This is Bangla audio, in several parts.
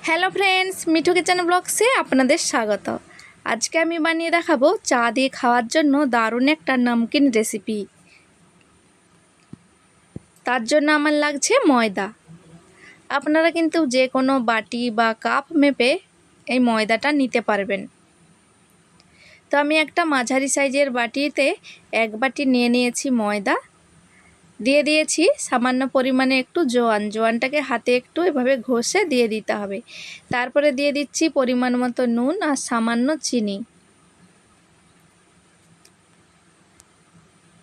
হ্যালো ফ্রেন্ডস, মিঠু কিচেন ব্লগসে আপনাদের স্বাগত। আজকে আমি বানিয়ে দেখাবো চা দিয়ে খাওয়ার জন্য দারুণ একটা নমকিন রেসিপি। তার জন্য আমার লাগছে ময়দা। আপনারা কিন্তু যে কোনো বাটি বা কাপ মেপে এই ময়দাটা নিতে পারবেন। তো আমি একটা মাঝারি সাইজের বাটিতে 1 বাটি নিয়ে নিয়েছি ময়দা। দিয়ে দিয়েছি সামান্য পরিমাণে একটু জোয়ানটাকে হাতে একটু এভাবে ঘষে দিয়ে দিতে হবে। তারপরে দিয়ে দিচ্ছি পরিমাণ মতো নুন আর সামান্য চিনি।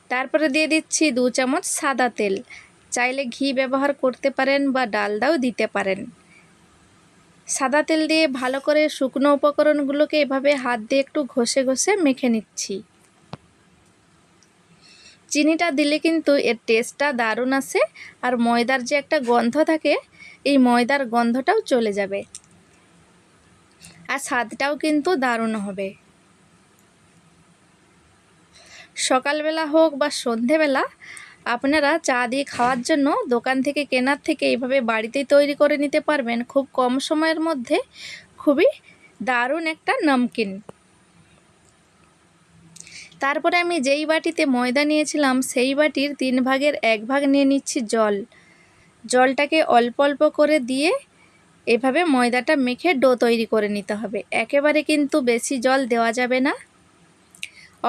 তারপরে দিয়ে দিচ্ছি 2 চামচ সাদা তেল। চাইলে ঘি ব্যবহার করতে পারেন বা ডালডাও দিতে পারেন। সাদা তেল দিয়ে ভালো করে শুকনো উপকরণগুলোকে এভাবে হাত দিয়ে একটু ঘষে ঘষে মেখে নিচ্ছি। চিনিটা দিলে কিন্তু এর টেস্টটা দারুণ আসে, আর ময়দার যে একটা গন্ধ থাকে এই ময়দার গন্ধটাও চলে যাবে, আর স্বাদটাও কিন্তু দারুণ হবে। সকালবেলা হোক বা সন্ধেবেলা আপনারা চা দিয়ে খাওয়ার জন্য দোকান থেকে কেনার থেকে এইভাবে বাড়িতেই তৈরি করে নিতে পারবেন খুব কম সময়ের মধ্যে। খুবই দারুণ একটা নমকিন। তারপরে আমি যেই বাটিতে ময়দা নিয়েছিলাম সেই বাটির 3 ভাগের 1 ভাগ নিয়ে নিচ্ছি জল। জলটাকে অল্প অল্প করে দিয়ে এভাবে ময়দাটা মেখে ডো তৈরি করে নিতে হবে। একেবারে কিন্তু বেশি জল দেওয়া যাবে না,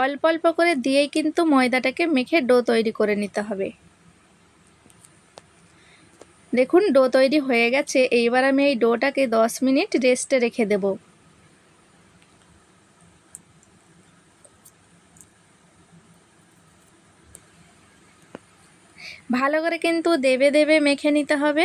অল্প অল্প করে দিয়েই কিন্তু ময়দাটাকে মেখে ডো তৈরি করে নিতে হবে। দেখুন ডো তৈরি হয়ে গেছে। এইবার আমি এই ডোটাকে 10 মিনিট রেস্টে রেখে দেব। ভালো করে কিন্তু দেবে দেবে মেখে নিতে হবে।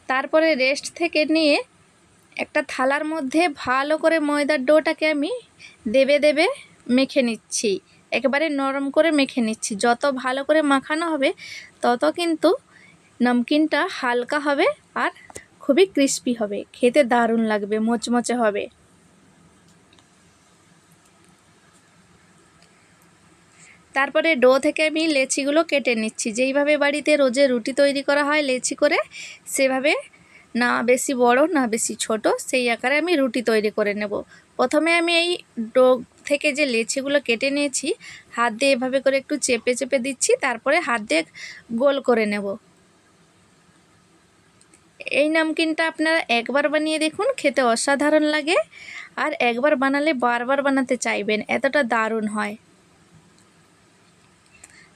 তারপরে রেস্ট থেকে নিয়ে একটা থালার মধ্যে ভালো করে ময়দার ডোটাকে আমি দেবে দেবে মেখে নিচ্ছি। একেবারে নরম করে মেখে নিচ্ছি। যত ভালো করে মাখানো হবে তত কিন্তু নমকিনটা হালকা হবে আর খুবই ক্রিস্পি হবে, খেতে দারুণ লাগবে, মোচমোচে হবে। তারপরে ডো থেকে আমি লেচিগুলো কেটে নিচ্ছি। যেইভাবে বাড়িতে রোজে রুটি তৈরি করা হয় লেচি করে, সেভাবে না বেশি বড় না বেশি ছোট, সেই আকারে আমি রুটি তৈরি করে নেব। প্রথমে আমি এই ডো থেকে যে লেচিগুলো কেটে নিয়েছি হাত দিয়ে এভাবে করে একটু চেপে চেপে দিচ্ছি, তারপরে হাত দিয়ে গোল করে নেব। এই নমকিনটা আপনারা একবার বানিয়ে দেখুন, খেতে অসাধারণ লাগে, আর একবার বানালে বারবার বানাতে চাইবেন, এতটা দারুণ হয়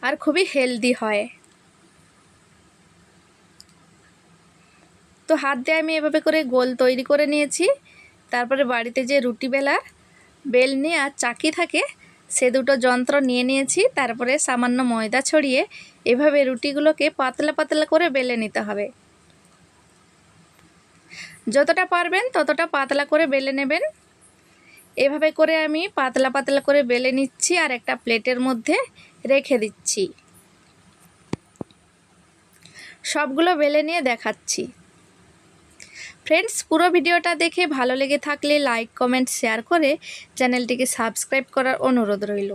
আর খুবই হেলদি হয়। তো হাত দিয়ে আমি এভাবে করে গোল তৈরি করে নিয়েছি। তারপরে বাড়িতে যে রুটি বেলার বেলনি আর চাকি থাকে সে দুটো যন্ত্র নিয়ে নিয়েছি। তারপরে সামান্য ময়দা ছড়িয়ে এভাবে রুটিগুলোকে পাতলা পাতলা করে বেলে নিতে হবে। যতটা পারবেন ততটা পাতলা করে বেলে নেবেন। এভাবে করে আমি পাতলা পাতলা করে বেলে নিচ্ছি আর একটা প্লেটের মধ্যে রেখে দিচ্ছি। সবগুলো বেলে নিয়ে দেখাচ্ছি। ফ্রেন্ডস, পুরো ভিডিওটা দেখে ভালো লেগে থাকলে লাইক কমেন্ট শেয়ার করে চ্যানেলটিকে সাবস্ক্রাইব করার অনুরোধ রইল।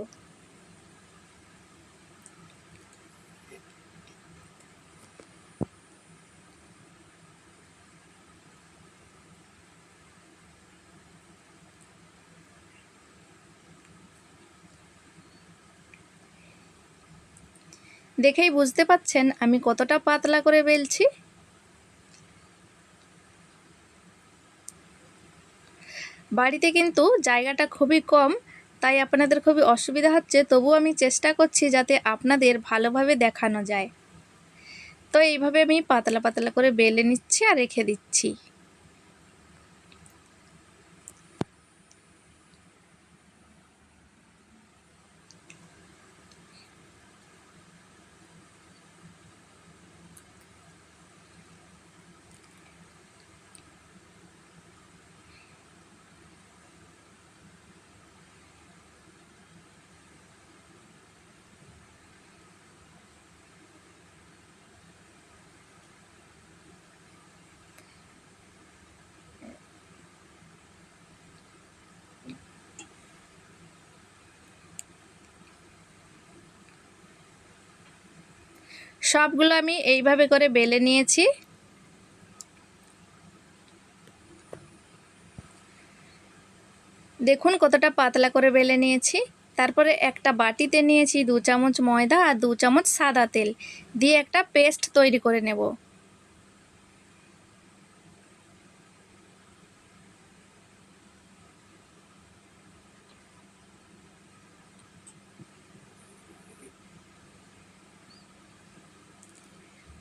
দেখেই বুঝতে পাচ্ছেন আমি কতটা পাতলা করে বেলছি। বাড়িতে কিন্তু জায়গাটা খুবই কম, তাই আপনাদের খুবই অসুবিধা হচ্ছে, তবু আমি চেষ্টা করছি যাতে আপনাদের ভালোভাবে দেখানো যায়। তো এইভাবে আমি পাতলা পাতলা করে বেলে নিচ্ছি আর রেখে দিচ্ছি। সবগুলো আমি এইভাবে করে বেলে নিয়েছি। দেখুন কতটা পাতলা করে বেলে নিয়েছি। তারপরে একটা বাটিতে নিয়েছি 2 চামচ ময়দা আর 2 চামচ সাদা তেল দিয়ে একটা পেস্ট তৈরি করে নেব।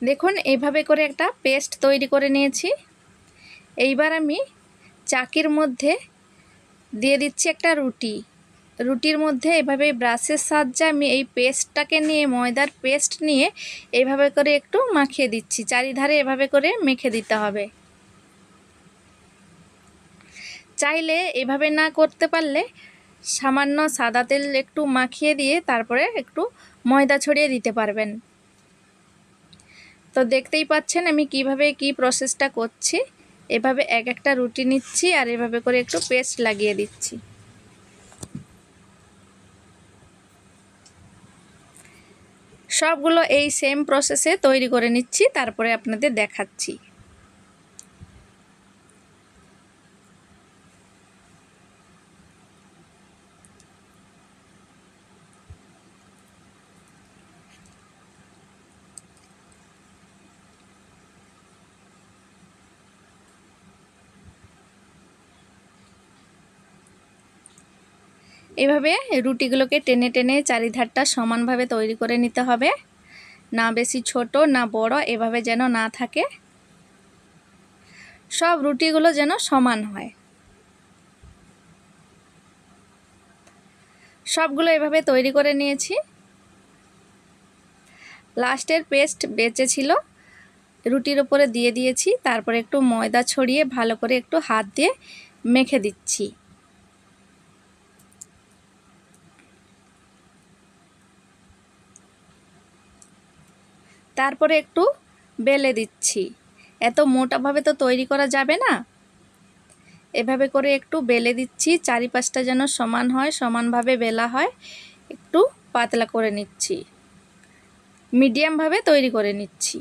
দেখুন এইভাবে করে একটা পেস্ট তৈরি করে নিয়েছি। এইবার আমি চাকির মধ্যে দিয়ে দিচ্ছি একটা রুটির মধ্যে এভাবে ব্রাশের সাহায্যে আমি এই পেস্টটাকে নিয়ে, ময়দার পেস্ট নিয়ে এইভাবে করে একটু মাখিয়ে দিচ্ছি। চারিধারে এভাবে করে মেখে দিতে হবে। চাইলে এভাবে না করতে পারলে সামান্য সাদা তেল একটু মাখিয়ে দিয়ে তারপরে একটু ময়দা ছড়িয়ে দিতে পারবেন। তো দেখতেই পাচ্ছেন আমি কিভাবে কি প্রসেসটা করছি। এভাবে এক একটা রুটি নিচ্ছি আর এভাবে করে একটু পেস্ট লাগিয়ে দিচ্ছি। সবগুলো এই সেম প্রসেসে তৈরি করে নিচ্ছি, তারপরে আপনাদের দেখাচ্ছি। এভাবে রুটিগুলোকে টেনে টেনে চারিধারটা সমানভাবে তৈরি করে নিতে হবে, না বেশি ছোট না বড়, এভাবে যেন না থাকে। সব রুটিগুলো যেন সমান হয়। সবগুলো এভাবে তৈরি করে নিয়েছি। লাস্টের পেস্ট বেঁচে ছিল, রুটির উপরে দিয়ে দিয়েছি। তারপরে একটু ময়দা ছড়িয়ে ভালো করে একটু হাত দিয়ে মেখে দিচ্ছি। তারপরে একটু বেলে দিচ্ছি। এত মোটাভাবে তো তৈরি করা যাবে না, এভাবে করে একটু বেলে দিচ্ছি। চারিপাশটা যেন সমান হয়, সমানভাবে বেলা হয়। একটু পাতলা করে নিচ্ছি, মিডিয়ামভাবে তৈরি করে নিচ্ছি।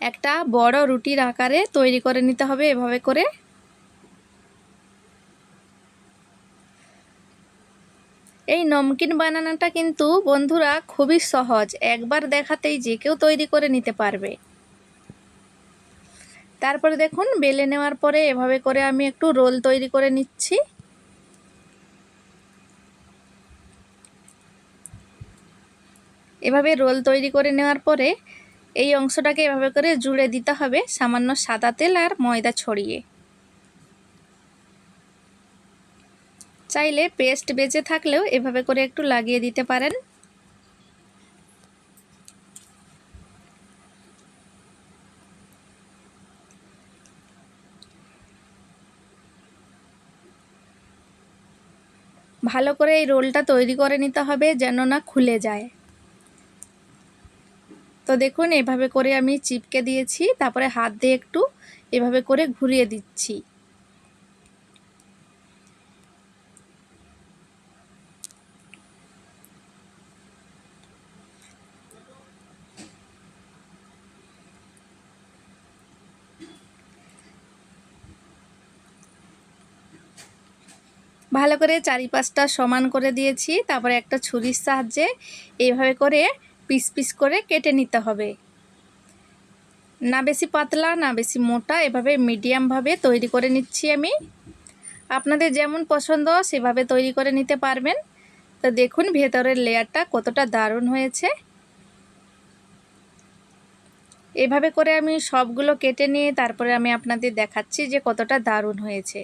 একটা বড় রুটির আকারে তৈরি করে নিতে হবে এভাবে করে। এই নমকিন বানানোটা কিন্তু বন্ধুরা খুবই সহজ, একবার দেখাতেই যে কেউ তৈরি করে নিতে পারবে। তারপরে দেখুন বেলে নেওয়ার পরে এভাবে করে আমি একটু রোল তৈরি করে নিচ্ছি। এভাবে রোল তৈরি করে নেওয়ার পরে এই অংশটাকে এভাবে করে জুড়ে দিতে হবে সামান্য সাদা তেল আর ময়দা ছড়িয়ে। চাইলে পেস্ট বেঁচে থাকলেও এভাবে করে একটু লাগিয়ে দিতে পারেন। ভালো করে এই রোলটা তৈরি করে নিতে হবে যেন না খুলে যায়। তো দেখুন এভাবে করে আমি চিপকে দিয়েছি, তারপরে হাত দিয়ে একটু এভাবে করে ঘুরিয়ে দিচ্ছি। ভালো করে চারিপাশটা সমান করে দিয়েছি। তারপরে একটা ছুরির সাহায্যে এইভাবে করে পিস পিস করে কেটে নিতে হবে। না বেশি পাতলা না বেশি মোটা, এভাবে মিডিয়ামভাবে তৈরি করে নিচ্ছি আমি। আপনাদের যেমন পছন্দ সেভাবে তৈরি করে নিতে পারবেন। তো দেখুন ভেতরের লেয়ারটা কতটা দারুণ হয়েছে। এভাবে করে আমি সবগুলো কেটে নিয়ে তারপরে আমি আপনাদের দেখাচ্ছি যে কতটা দারুণ হয়েছে।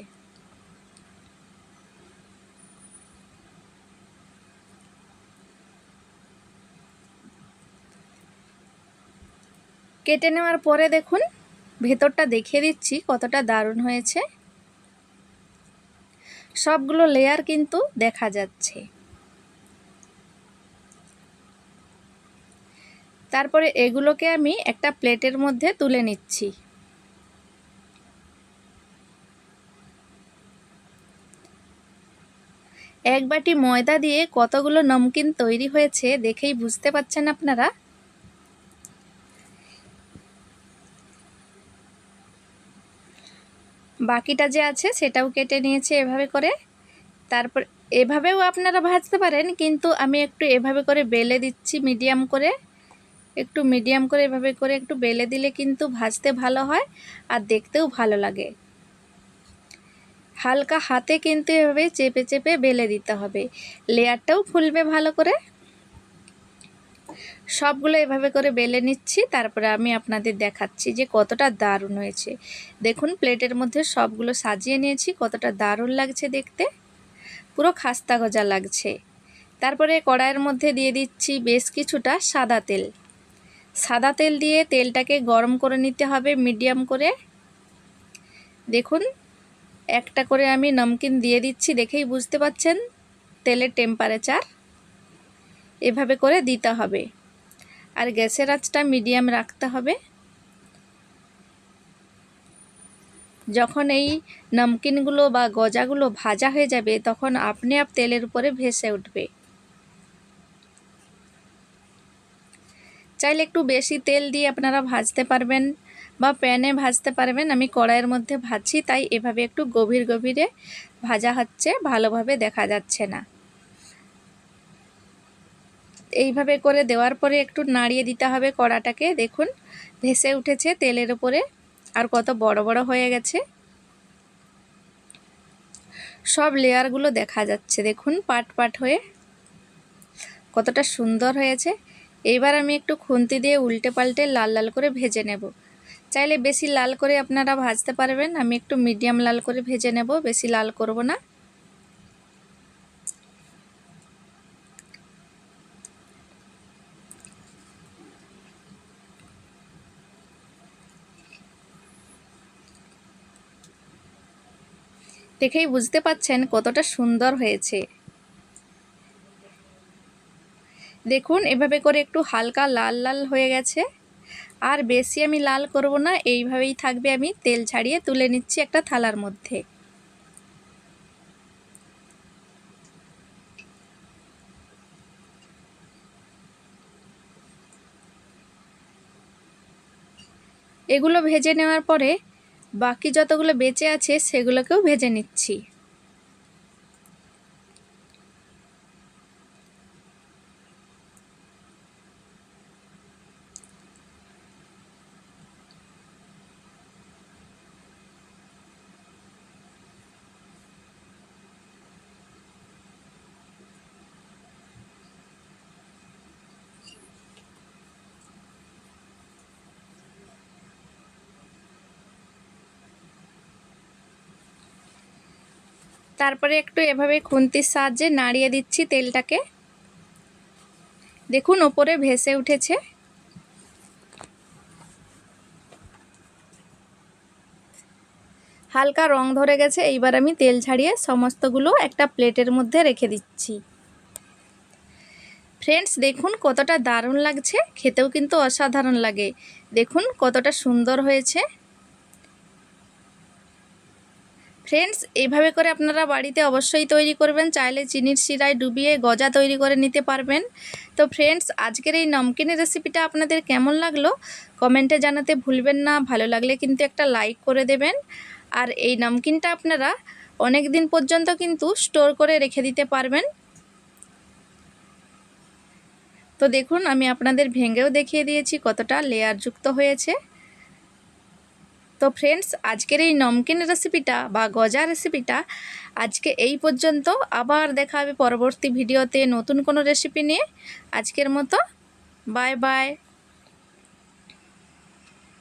কেটে নেওয়ার পরে দেখুন ভেতরটা দেখিয়ে দিচ্ছি কতটা দারুণ হয়েছে। সবগুলো লেয়ার কিন্তু দেখা যাচ্ছে। তারপরে এগুলোকে আমি একটা প্লেটের মধ্যে তুলে নিচ্ছি। এক বাটি ময়দা দিয়ে কতগুলো নমকিন তৈরি হয়েছে দেখেই বুঝতে পারছেন আপনারা। বাকিটা যে আছে সেটাও কেটে নিয়েছি এভাবে করে। তারপর এভাবেও আপনারা ভাজতে পারেন, কিন্তু আমি একটু এভাবে করে বেলে দিচ্ছি মিডিয়াম করে। একটু মিডিয়াম করে এভাবে করে একটু বেলে দিলে কিন্তু ভাজতে ভালো হয় আর দেখতেও ভালো লাগে। হালকা হাতে কিন্তু এভাবে চেপে চেপে বেলে দিতে হবে, লেয়ারটাও ফুলবে ভালো করে। সবগুলো এভাবে করে বেলে নিচ্ছি, তারপরে আমি আপনাদের দেখাচ্ছি যে কতটা দারুণ হয়েছে। দেখুন প্লেটের মধ্যে সবগুলো সাজিয়ে নিয়েছি, কতটা দারুণ লাগছে দেখতে, পুরো খাস্তা গজা লাগছে। তারপরে কড়াইয়ের মধ্যে দিয়ে দিচ্ছি বেশ কিছুটা সাদা তেল। সাদা তেল দিয়ে তেলটাকে গরম করে নিতে হবে মিডিয়াম করে। দেখুন একটা করে আমি নমকিন দিয়ে দিচ্ছি, দেখেই বুঝতে পাচ্ছেন তেলের টেম্পারেচার এভাবে করে দিতে হবে। আর গ্যাসের আঁচটা মিডিয়াম রাখতে হবে। যখন এই নমকিনগুলো বা গজাগুলো ভাজা হয়ে যাবে তখন আপনি তেলের উপরে ভেসে উঠবে। চাইলে একটু বেশি তেল দিয়ে আপনারা ভাজতে পারবেন বা প্যানে ভাজতে পারবেন। আমি কড়াইয়ের মধ্যে ভাজছি, তাই এভাবে একটু গভীর গভীরে ভাজা হচ্ছে, ভালোভাবে দেখা যাচ্ছে না। এইভাবে করে দেওয়ার পরে একটু নাড়িয়ে দিতে হবে কড়াটাকে। দেখুন ভেসে উঠেছে তেলের উপরে, আর কত বড় বড় হয়ে গেছে। সব লেয়ারগুলো দেখা যাচ্ছে, দেখুন পাট পাট হয়ে কতটা সুন্দর হয়েছে। এইবার আমি একটু খুন্তি দিয়ে উল্টে পাল্টে লাল লাল করে ভেজে নেব। চাইলে বেশি লাল করে আপনারা ভাজতে পারবেন, আমি একটু মিডিয়াম লাল করে ভেজে নেব, বেশি লাল করব না। দেখেই বুঝতে পাচ্ছেন কতটা সুন্দর হয়েছে। দেখুন এভাবে করে একটু হালকা লাল লাল হয়ে গেছে, আর বেশি আমি লাল করব না, এইভাবেই থাকবে। আমি তেল ছাড়িয়ে তুলে নিচ্ছি একটা থালার মধ্যে। এগুলো ভেজে নেওয়ার পরে বাকি যতগুলো বেঁচে আছে সেগুলোকেও ভেজে নিচ্ছি। তারপরে একটু এভাবে খুন্তির সাহায্যে নাড়িয়ে দিচ্ছি তেলটাকে। দেখুন ওপরে ভেসে উঠেছে। হালকা রং ধরে গেছে। এইবার আমি তেল ছাড়িয়ে সমস্তগুলো একটা প্লেটের মধ্যে রেখে দিচ্ছি। ফ্রেন্ডস দেখুন কতটা দারুণ লাগছে, খেতেও কিন্তু অসাধারণ লাগে। দেখুন কতটা সুন্দর হয়েছে। ফ্রেন্ডস এইভাবে করে আপনারা বাড়িতে অবশ্যই তৈরি করবেন, চাইলে চিনির শিরায় ডুবিয়ে গজা তৈরি করে নিতে পারবেন। তো ফ্রেন্ডস আজকের এই নমকিনের রেসিপিটা আপনাদের কেমন লাগলো কমেন্টে জানাতে ভুলবেন না। ভালো লাগলে কিন্তু একটা লাইক করে দেবেন। আর এই নমকিনটা আপনারা অনেক দিন পর্যন্ত কিন্তু স্টোর করে রেখে দিতে পারবেন। তো দেখুন আমি আপনাদের ভেঙেও দেখিয়ে দিয়েছি কতটা লেয়ারযুক্ত হয়েছে। তো ফ্রেন্ডস আজকের এই নমকিন রেসিপিটা বা গজা রেসিপিটা আজকে এই পর্যন্ত। আবার দেখা হবে পরবর্তী ভিডিওতে নতুন কোনো রেসিপি নিয়ে। আজকের মতো বাই বাই।